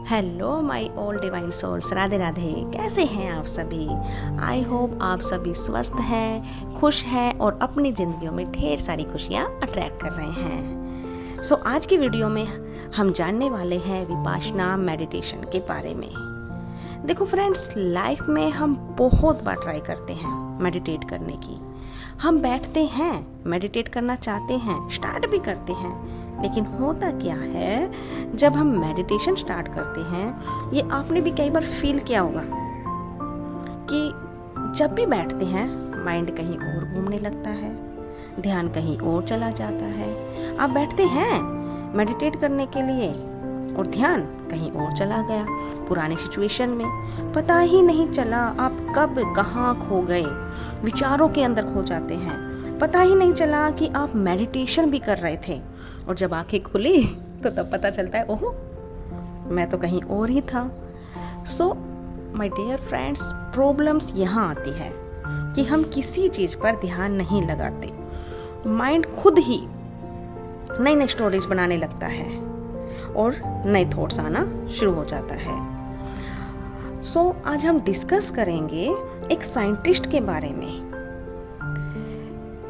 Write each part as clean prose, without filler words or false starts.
Hello my all divine souls, Radhe Radhe. कैसे हैं आप सभी? आई होप आप सभी स्वस्थ हैं, खुश हैं और अपनी ज़िंदगियों में ढेर सारी खुशियाँ अट्रैक्ट कर रहे हैं। सो आज की वीडियो में हम जानने वाले हैं विपाशना मेडिटेशन के बारे में। देखो फ्रेंड्स, लाइफ में हम बहुत बार ट्राई करते हैं मेडिटेट करने की। हम बैठते हैं, मेडिटेट करना चाहते हैं, स्टार्ट भी करते हैं, लेकिन होता क्या है जब हम मेडिटेशन स्टार्ट करते हैं, ये आपने भी कई बार फील किया होगा कि जब भी बैठते हैं माइंड कहीं और घूमने लगता है, ध्यान कहीं और चला जाता है। आप बैठते हैं मेडिटेट करने के लिए और ध्यान कहीं और चला गया, पुरानी सिचुएशन में। पता ही नहीं चला आप कब कहाँ खो गए, विचारों के अंदर खो जाते हैं। पता ही नहीं चला कि आप मेडिटेशन भी कर रहे थे और जब आंखें खुली तो तब पता चलता है ओहो, मैं तो कहीं और ही था। So my dear friends, problems यहाँ आती है कि हम किसी चीज़ पर ध्यान नहीं लगाते। माइंड खुद ही नई नई स्टोरीज बनाने लगता है और नए थॉट्स आना शुरू हो जाता है। सो आज हम डिस्कस करेंगे एक साइंटिस्ट के बारे में।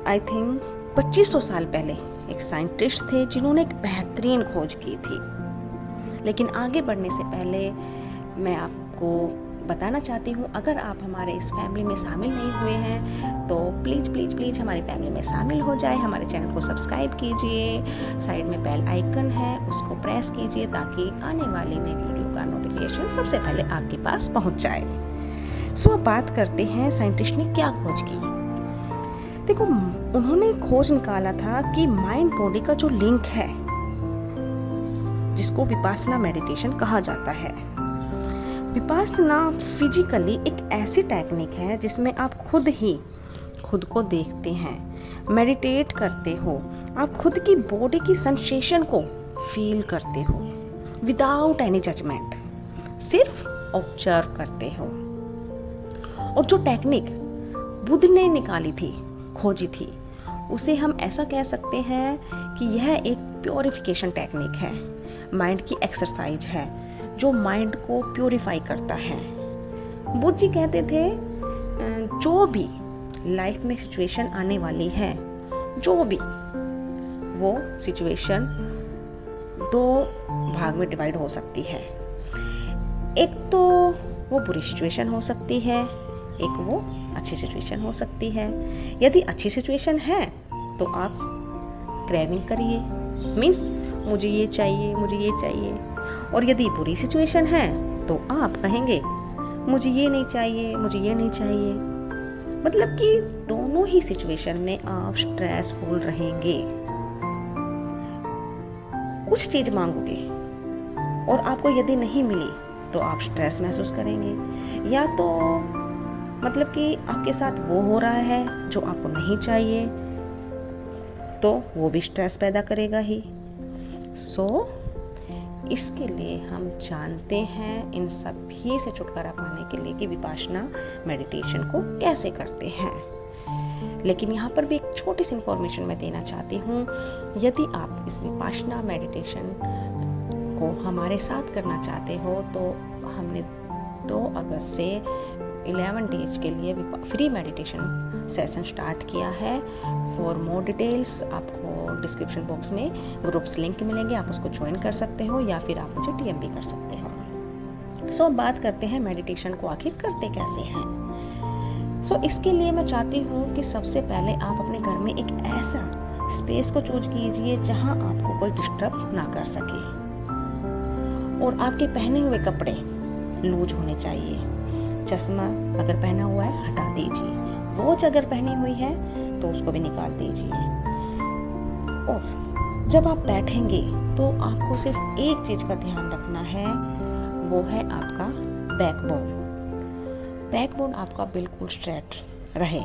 आई थिंक 2500 साल पहले एक साइंटिस्ट थे जिन्होंने एक बेहतरीन खोज की थी। लेकिन आगे बढ़ने से पहले मैं आपको बताना चाहती हूँ, अगर आप हमारे इस फैमिली में शामिल नहीं हुए हैं तो प्लीज़ प्लीज़ प्लीज़ हमारी फैमिली में शामिल हो जाए। हमारे चैनल को सब्सक्राइब कीजिए, साइड में बेल आइकन है उसको प्रेस कीजिए ताकि आने वाली नई वीडियो का नोटिफिकेशन सबसे पहले आपके पास पहुँच जाए। सो अब बात करते हैं साइंटिस्ट ने क्या खोज की। देखो, उन्होंने खोज निकाला था कि माइंड बॉडी का जो लिंक है, जिसको विपासना मेडिटेशन कहा जाता है। विपासना फिजिकली एक ऐसी टेक्निक है जिसमें आप खुद ही खुद को देखते हैं, मेडिटेट करते हो, आप खुद की बॉडी की सेंसेशन को फील करते हो विदाउट एनी जजमेंट, सिर्फ ऑब्जर्व करते हो। और जो टेक्निक बुद्ध ने निकाली थी, खोजी थी, उसे हम ऐसा कह सकते हैं कि यह एक प्योरिफिकेशन टेक्निक है, माइंड की एक्सरसाइज है जो माइंड को प्योरीफाई करता है। बुद्ध जी कहते थे जो भी लाइफ में सिचुएशन आने वाली है, जो भी वो सिचुएशन दो भाग में डिवाइड हो सकती है। एक तो वो बुरी सिचुएशन हो सकती है, एक वो अच्छी सिचुएशन हो सकती है। यदि अच्छी सिचुएशन है तो आप क्रेविंग करिए, मीन्स मुझे ये चाहिए, मुझे ये चाहिए। और यदि बुरी सिचुएशन है तो आप कहेंगे मुझे ये नहीं चाहिए, मुझे ये नहीं चाहिए। मतलब कि दोनों ही सिचुएशन में आप स्ट्रेसफुल रहेंगे। कुछ चीज़ मांगोगे और आपको यदि नहीं मिली तो आप स्ट्रेस महसूस करेंगे, या तो मतलब कि आपके साथ वो हो रहा है जो आपको नहीं चाहिए, तो वो भी स्ट्रेस पैदा करेगा ही। सो इसके लिए हम जानते हैं इन सभी से छुटकारा पाने के लिए कि विपासना मेडिटेशन को कैसे करते हैं। लेकिन यहाँ पर भी एक छोटी सी इन्फॉर्मेशन मैं देना चाहती हूँ। यदि आप इस विपासना मेडिटेशन को हमारे साथ करना चाहते हो तो हमने 2 अगस्त से 11 डेज के लिए फ्री मेडिटेशन सेशन स्टार्ट किया है। फॉर मोर डिटेल्स आपको डिस्क्रिप्शन बॉक्स में ग्रुप्स लिंक मिलेंगे, आप उसको ज्वाइन कर सकते हो या फिर आप मुझे डीएम भी कर सकते हो। सो बात करते हैं मेडिटेशन को आखिर करते कैसे हैं। सो इसके लिए मैं चाहती हूँ कि सबसे पहले आप अपने घर में एक ऐसा स्पेस को चूज कीजिए जहाँ आपको कोई डिस्टर्ब ना कर सके, और आपके पहने हुए कपड़े लूज होने चाहिए। चश्मा अगर पहना हुआ है हटा दीजिए, वॉच अगर पहनी हुई है तो उसको भी निकाल दीजिए। और जब आप बैठेंगे तो आपको सिर्फ एक चीज़ का ध्यान रखना है, वो है आपका बैकबोन। बैकबोन आपका बिल्कुल स्ट्रेट रहे।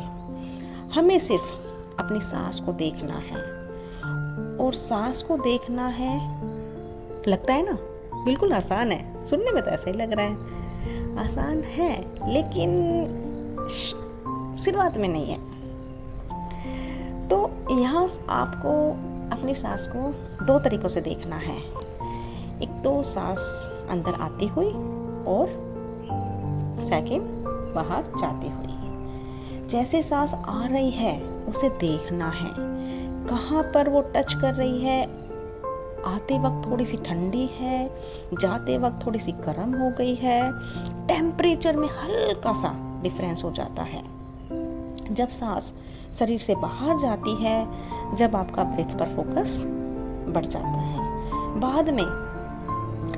हमें सिर्फ अपनी सांस को देखना है, और सांस को देखना है, लगता है ना बिल्कुल आसान है, सुनने में तो ऐसा ही लग रहा है आसान है, लेकिन शुरुआत में नहीं है। तो यहाँ आपको अपनी सांस को 2 तरीकों से देखना है। एक तो सांस अंदर आती हुई और सेकंड बाहर जाती हुई। जैसे सांस आ रही है उसे देखना है, कहाँ पर वो टच कर रही है। आते वक्त थोड़ी सी ठंडी है, जाते वक्त थोड़ी सी गर्म हो गई है, टेम्परेचर में हल्का सा डिफरेंस हो जाता है। जब सांस शरीर से बाहर जाती है, जब आपका ब्रेथ पर फोकस बढ़ जाता है, बाद में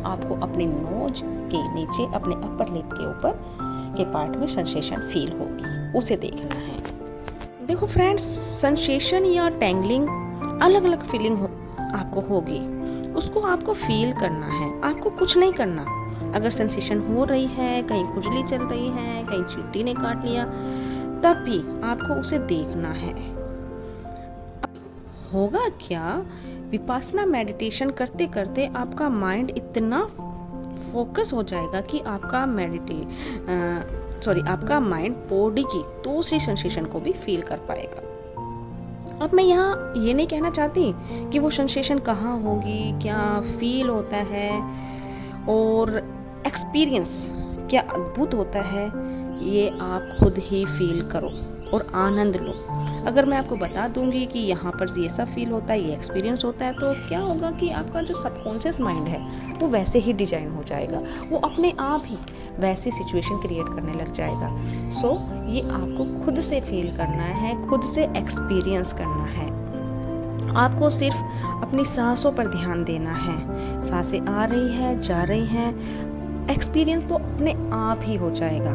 आपको अपनी नोज के नीचे, अपने अपर लिप के ऊपर के पार्ट में सेंसेशन फील होगी, उसे देखना है। देखो फ्रेंड्स, सेंसेशन या टेंगलिंग अलग अलग फीलिंग आपको होगी, उसको आपको फील करना है, आपको कुछ नहीं करना। अगर सेंसेशन हो रही है, कहीं खुजली चल रही है, कहीं चींटी ने काट लिया, तब भी आपको उसे देखना है। होगा क्या, विपासना मेडिटेशन करते करते आपका माइंड इतना फोकस हो जाएगा कि आपका आपका माइंड बॉडी की दूसरी सेंसेशन को भी फील कर पाएगा। अब मैं यहाँ ये नहीं कहना चाहती कि वो सेंसेशन कहाँ होगी, क्या फील होता है और एक्सपीरियंस क्या अद्भुत होता है, ये आप खुद ही फील करो और आनंद लो। अगर मैं आपको बता दूंगी कि यहाँ पर ये सब फील होता है, ये एक्सपीरियंस होता है, तो क्या होगा कि आपका जो सबकॉन्शियस माइंड है वो वैसे ही डिजाइन हो जाएगा, वो अपने आप ही वैसी सिचुएशन क्रिएट करने लग जाएगा। सो ये आपको खुद से फील करना है, खुद से एक्सपीरियंस करना है। आपको सिर्फ अपनी सांसों पर ध्यान देना है, सांसें आ रही है, जा रही हैं, एक्सपीरियंस तो अपने आप ही हो जाएगा।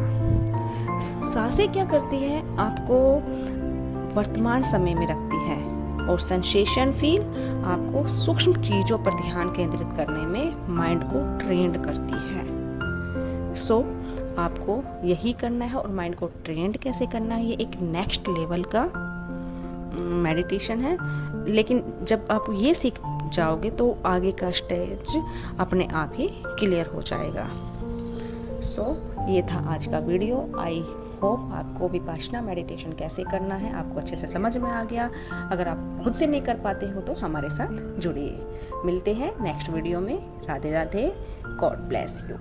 सांसें क्या करती है, आपको वर्तमान समय में रखती है और सेंसेशन फील आपको सूक्ष्म चीजों पर ध्यान केंद्रित करने में माइंड को ट्रेंड करती है। सो आपको यही करना है। और माइंड को ट्रेंड कैसे करना है, ये एक नेक्स्ट लेवल का मेडिटेशन है, लेकिन जब आप ये सीख जाओगे तो आगे का स्टेज अपने आप ही क्लियर हो जाएगा। सो ये था आज का वीडियो। आई होप आपको विपासना मेडिटेशन कैसे करना है आपको अच्छे से समझ में आ गया। अगर आप खुद से नहीं कर पाते हो तो हमारे साथ जुड़िए। मिलते हैं नेक्स्ट वीडियो में। Radhe Radhe, God bless you.